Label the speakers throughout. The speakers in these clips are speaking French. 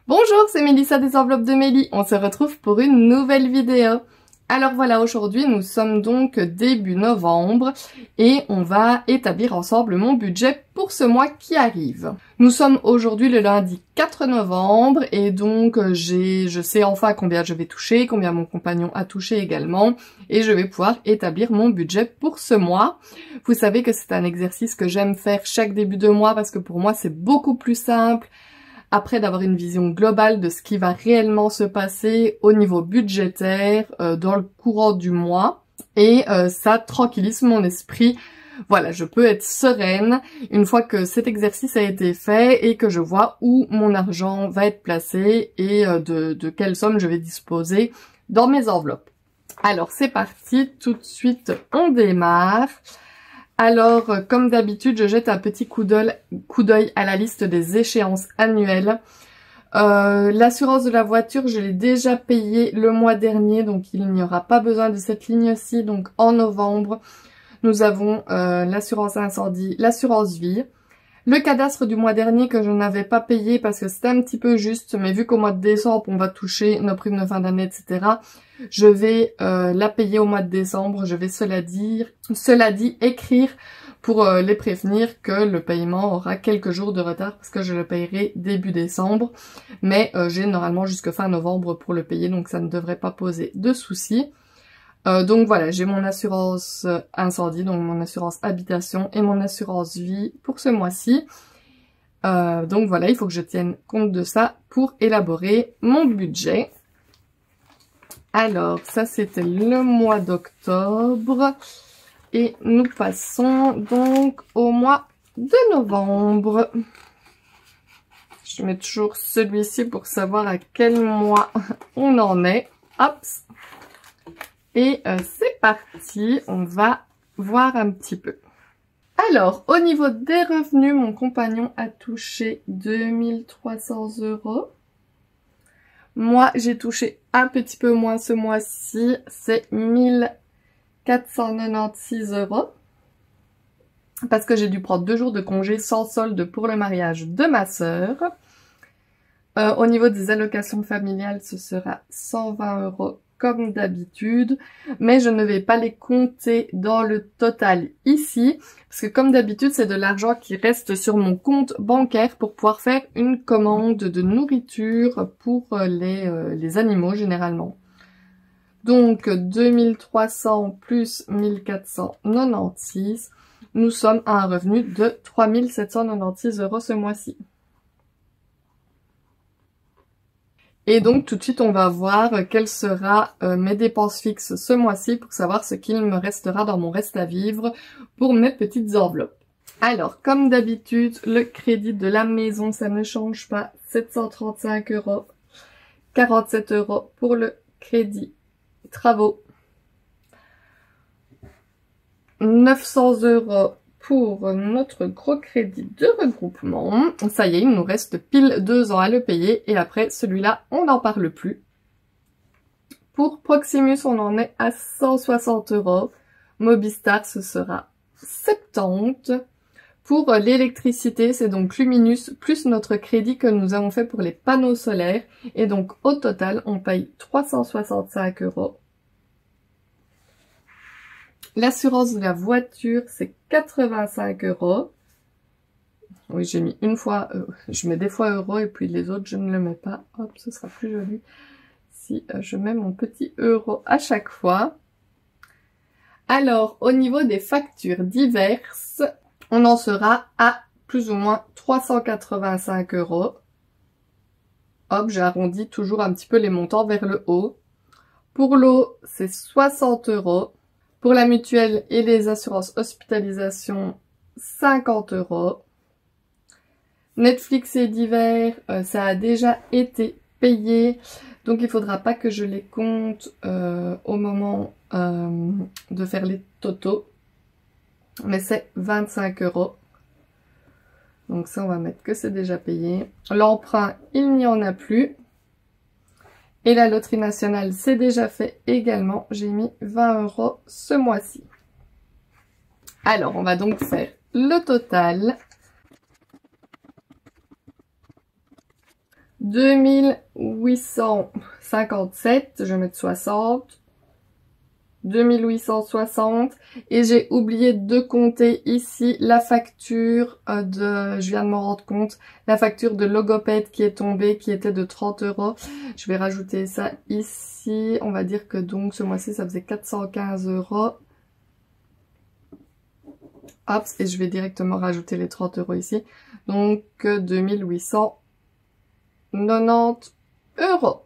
Speaker 1: Bonjour, c'est Mélissa des enveloppes de Mélie. On se retrouve pour une nouvelle vidéo. Alors voilà, aujourd'hui nous sommes donc début novembre et on va établir ensemble mon budget pour ce mois qui arrive. Nous sommes aujourd'hui le lundi 4 novembre et donc je sais enfin combien je vais toucher, combien mon compagnon a touché également et je vais pouvoir établir mon budget pour ce mois. Vous savez que c'est un exercice que j'aime faire chaque début de mois parce que pour moi c'est beaucoup plus simple après d'avoir une vision globale de ce qui va réellement se passer au niveau budgétaire dans le courant du mois. Et ça tranquillise mon esprit. Voilà, je peux être sereine une fois que cet exercice a été fait et que je vois où mon argent va être placé et de quelle somme je vais disposer dans mes enveloppes. Alors c'est parti, tout de suite on démarre. Alors, comme d'habitude, je jette un petit coup d'œil à la liste des échéances annuelles. L'assurance de la voiture, je l'ai déjà payée le mois dernier, donc il n'y aura pas besoin de cette ligne-ci. Donc en novembre, nous avons l'assurance incendie, l'assurance vie. Le cadastre du mois dernier que je n'avais pas payé parce que c'était un petit peu juste, mais vu qu'au mois de décembre, on va toucher nos primes de fin d'année, etc., je vais la payer au mois de décembre. Je vais cela dit, écrire pour les prévenir que le paiement aura quelques jours de retard parce que je le payerai début décembre. Mais j'ai normalement jusque fin novembre pour le payer, donc ça ne devrait pas poser de soucis. Donc voilà, j'ai mon assurance incendie, donc mon assurance habitation et mon assurance vie pour ce mois-ci. Donc voilà, il faut que je tienne compte de ça pour élaborer mon budget. Alors, ça c'était le mois d'octobre. Et nous passons donc au mois de novembre. Je mets toujours celui-ci pour savoir à quel mois on en est. Hop! Et c'est parti, on va voir un petit peu. Alors, au niveau des revenus, mon compagnon a touché 2300 €. Moi, j'ai touché un petit peu moins ce mois-ci, c'est 1496 €. Parce que j'ai dû prendre 2 jours de congé sans solde pour le mariage de ma sœur. Au niveau des allocations familiales, ce sera 120 € comme d'habitude, mais je ne vais pas les compter dans le total ici, parce que comme d'habitude, c'est de l'argent qui reste sur mon compte bancaire pour pouvoir faire une commande de nourriture pour les animaux généralement. Donc 2300 plus 1496, nous sommes à un revenu de 3796 € ce mois-ci. Et donc tout de suite on va voir quelles seront mes dépenses fixes ce mois-ci pour savoir ce qu'il me restera dans mon reste à vivre pour mes petites enveloppes. Alors comme d'habitude le crédit de la maison ça ne change pas, 735 €, 47 € pour le crédit travaux, 900 € pour notre gros crédit de regroupement. Ça y est, il nous reste pile 2 ans à le payer et après celui-là, on n'en parle plus. Pour Proximus, on en est à 160 €. Mobistar, ce sera 70. Pour l'électricité, c'est donc Luminus plus notre crédit que nous avons fait pour les panneaux solaires. Et donc au total, on paye 365 €. L'assurance de la voiture, c'est 85 €. Oui, j'ai mis une fois, je mets des fois euros et puis les autres, je ne le mets pas. Hop, ce sera plus joli si je mets mon petit euro à chaque fois. Alors, au niveau des factures diverses, on en sera à plus ou moins 385 €. Hop, j'arrondis toujours un petit peu les montants vers le haut. Pour l'eau, c'est 60 €. Pour la mutuelle et les assurances hospitalisation, 50 €. Netflix et divers, ça a déjà été payé. Donc il faudra pas que je les compte au moment de faire les totaux. Mais c'est 25 €. Donc ça, on va mettre que c'est déjà payé. L'emprunt, il n'y en a plus. Et la loterie nationale, c'est déjà fait également. J'ai mis 20 € ce mois-ci. Alors, on va donc faire le total. 2857, je vais mettre 60. 2860 et j'ai oublié de compter ici la facture je viens de m'en rendre compte, la facture de logopède qui est tombée, qui était de 30 €. Je vais rajouter ça ici, on va dire que donc ce mois-ci ça faisait 415 €. Hop, et je vais directement rajouter les 30 € ici, donc 2890 €.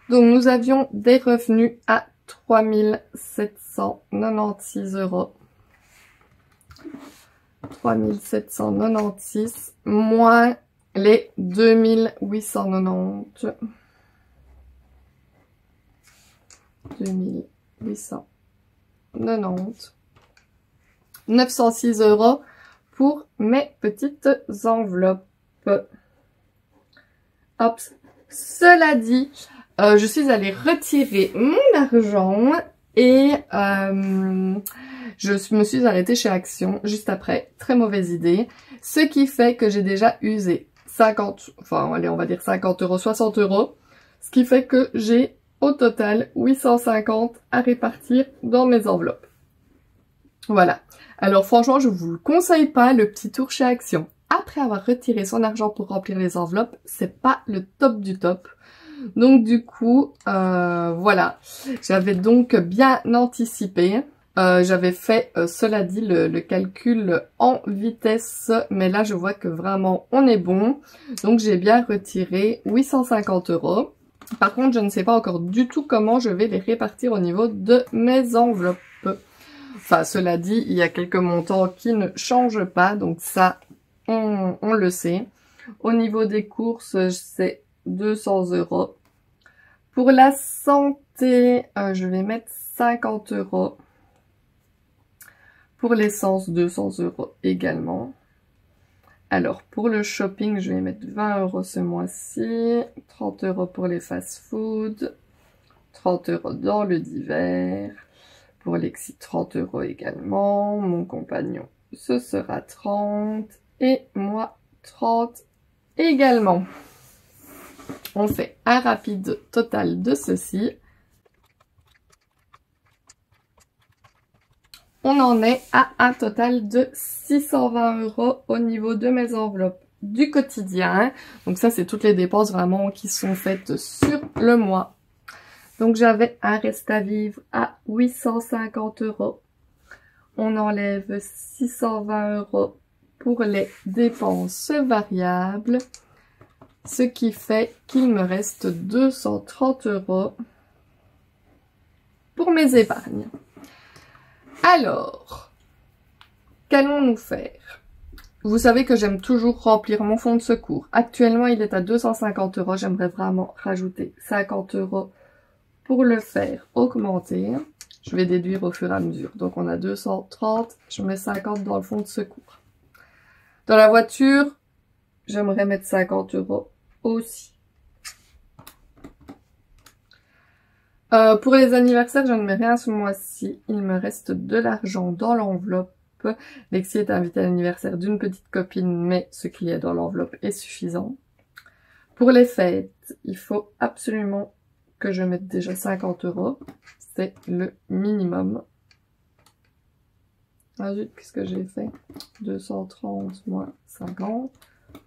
Speaker 1: Donc nous avions des revenus à 3796 €. 3796 moins les 2890. 2890. 906 € pour mes petites enveloppes. Hop. Cela dit, je suis allée retirer mon argent et je me suis arrêtée chez Action juste après. Très mauvaise idée. Ce qui fait que j'ai déjà usé 50, enfin allez on va dire 50 €, 60 €. Ce qui fait que j'ai au total 850 à répartir dans mes enveloppes. Voilà. Alors franchement je vous le conseille pas, le petit tour chez Action. Après avoir retiré son argent pour remplir les enveloppes, c'est pas le top du top. Donc du coup, voilà, j'avais donc bien anticipé. J'avais fait, cela dit, le calcul en vitesse, mais là je vois que vraiment on est bon. Donc j'ai bien retiré 850 €. Par contre, je ne sais pas encore du tout comment je vais les répartir au niveau de mes enveloppes. Enfin, cela dit, il y a quelques montants qui ne changent pas, donc ça, on le sait. Au niveau des courses, c'est 200 €. Pour la santé, je vais mettre 50 €. Pour l'essence, 200 € également. Alors, pour le shopping, je vais mettre 20 € ce mois-ci. 30 € pour les fast-food. 30 € dans le divers. Pour Lexi, 30 € également. Mon compagnon, ce sera 30. Et moi, 30 également. On fait un rapide total de ceci. On en est à un total de 620 € au niveau de mes enveloppes du quotidien. Donc ça, c'est toutes les dépenses vraiment qui sont faites sur le mois. Donc j'avais un reste à vivre à 850 €. On enlève 620 € pour les dépenses variables. Ce qui fait qu'il me reste 230 € pour mes épargnes. Alors, qu'allons-nous faire? Vous savez que j'aime toujours remplir mon fonds de secours. Actuellement, il est à 250 €. J'aimerais vraiment rajouter 50 € pour le faire augmenter. Je vais déduire au fur et à mesure. Donc, on a 230. Je mets 50 dans le fonds de secours. Dans la voiture, j'aimerais mettre 50 € aussi. Pour les anniversaires, je ne mets rien ce mois-ci. Il me reste de l'argent dans l'enveloppe. Lexi est invitée à l'anniversaire d'une petite copine, mais ce qui est dans l'enveloppe est suffisant. Pour les fêtes, il faut absolument que je mette déjà 50 €. C'est le minimum. Ah zut, qu'est-ce que j'ai fait? 230 moins 50,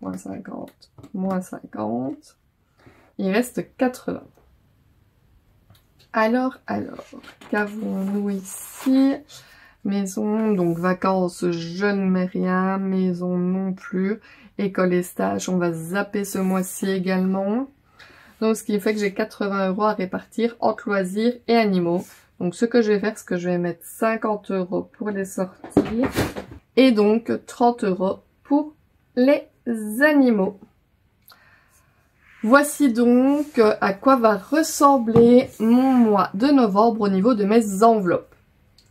Speaker 1: moins 50, moins 50. Il reste 80. Alors, qu'avons-nous ici? Maison, donc vacances, je ne mets rien. Maison non plus. École et stage, on va zapper ce mois-ci également. Donc, ce qui fait que j'ai 80 € à répartir entre loisirs et animaux. Donc, ce que je vais faire, c'est que je vais mettre 50 € pour les sorties. Et donc, 30 € pour les animaux. Voici donc à quoi va ressembler mon mois de novembre au niveau de mes enveloppes.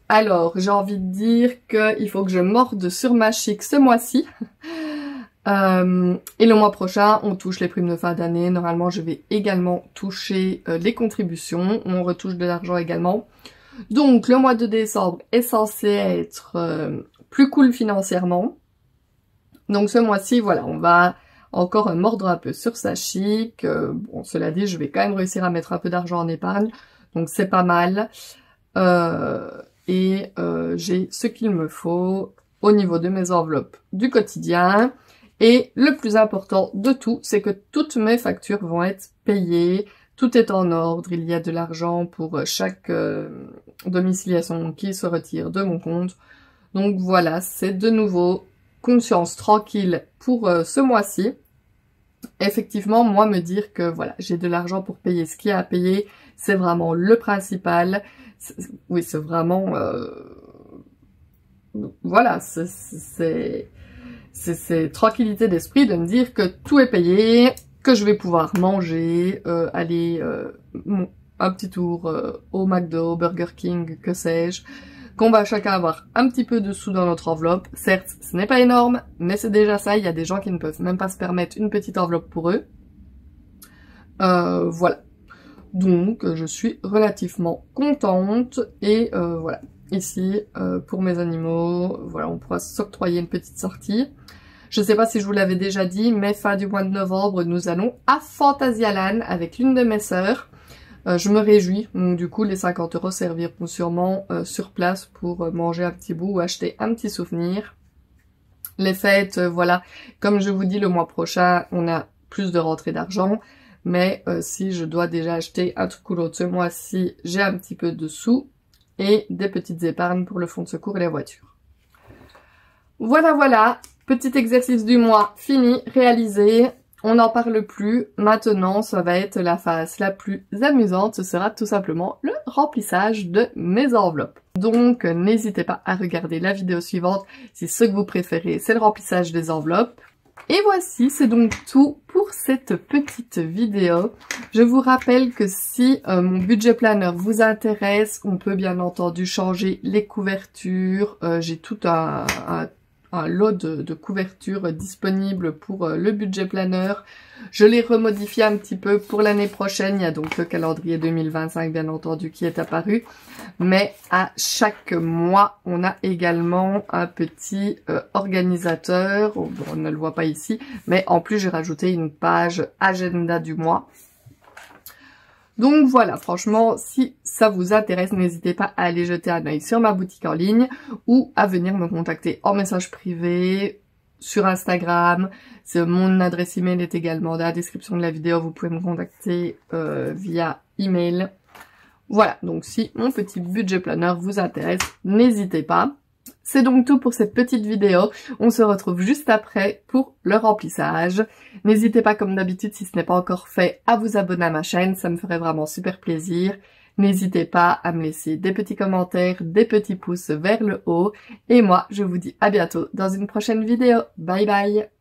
Speaker 1: Alors, j'ai envie de dire qu'il faut que je morde sur ma chic ce mois-ci. Et le mois prochain, on touche les primes de fin d'année. Normalement, je vais également toucher les contributions. On retouche de l'argent également. Donc, le mois de décembre est censé être plus cool financièrement. Donc, ce mois-ci, voilà, on va encore mordre un peu sur sa chic. Bon, cela dit, je vais quand même réussir à mettre un peu d'argent en épargne, donc c'est pas mal. J'ai ce qu'il me faut au niveau de mes enveloppes du quotidien. Et le plus important de tout, c'est que toutes mes factures vont être payées. Tout est en ordre, il y a de l'argent pour chaque domiciliation qui se retire de mon compte. Donc voilà, c'est de nouveau conscience tranquille pour ce mois-ci. Effectivement, moi me dire que voilà, j'ai de l'argent pour payer ce qu'il y a à payer, c'est vraiment le principal. Oui, c'est vraiment... voilà, c'est tranquillité d'esprit de me dire que tout est payé, que je vais pouvoir manger, aller un petit tour au McDo, Burger King, que sais-je, qu'on va chacun avoir un petit peu de sous dans notre enveloppe. Certes, ce n'est pas énorme, mais c'est déjà ça. Il y a des gens qui ne peuvent même pas se permettre une petite enveloppe pour eux. Voilà. Donc, je suis relativement contente. Et voilà. Ici, pour mes animaux, voilà, on pourra s'octroyer une petite sortie. Je ne sais pas si je vous l'avais déjà dit, mais fin du mois de novembre, nous allons à Phantasialand avec l'une de mes sœurs. Je me réjouis, donc du coup les 50 € serviront sûrement sur place pour manger un petit bout ou acheter un petit souvenir. Les fêtes, voilà, comme je vous dis, le mois prochain, on a plus de rentrées d'argent, mais si je dois déjà acheter un truc ou l'autre ce mois-ci, j'ai un petit peu de sous et des petites épargnes pour le fonds de secours et les voitures. Voilà, voilà, petit exercice du mois fini, réalisé. On n'en parle plus. Maintenant, ça va être la phase la plus amusante. Ce sera tout simplement le remplissage de mes enveloppes. Donc, n'hésitez pas à regarder la vidéo suivante si ce que vous préférez, c'est le remplissage des enveloppes. Et voici, c'est donc tout pour cette petite vidéo. Je vous rappelle que si mon budget planner vous intéresse, on peut bien entendu changer les couvertures. J'ai tout un lot de couvertures disponibles pour le budget planner. Je l'ai remodifié un petit peu pour l'année prochaine. Il y a donc le calendrier 2025 bien entendu qui est apparu. Mais à chaque mois, on a également un petit organisateur. Bon, on ne le voit pas ici. Mais en plus, j'ai rajouté une page agenda du mois. Donc voilà, franchement, si ça vous intéresse, n'hésitez pas à aller jeter un œil sur ma boutique en ligne ou à venir me contacter en message privé, sur Instagram. Mon adresse email est également dans la description de la vidéo, vous pouvez me contacter via email. Voilà, donc si mon petit budget planner vous intéresse, n'hésitez pas. C'est donc tout pour cette petite vidéo. On se retrouve juste après pour le remplissage. N'hésitez pas comme d'habitude, si ce n'est pas encore fait, à vous abonner à ma chaîne. Ça me ferait vraiment super plaisir. N'hésitez pas à me laisser des petits commentaires, des petits pouces vers le haut. Et moi, je vous dis à bientôt dans une prochaine vidéo. Bye bye!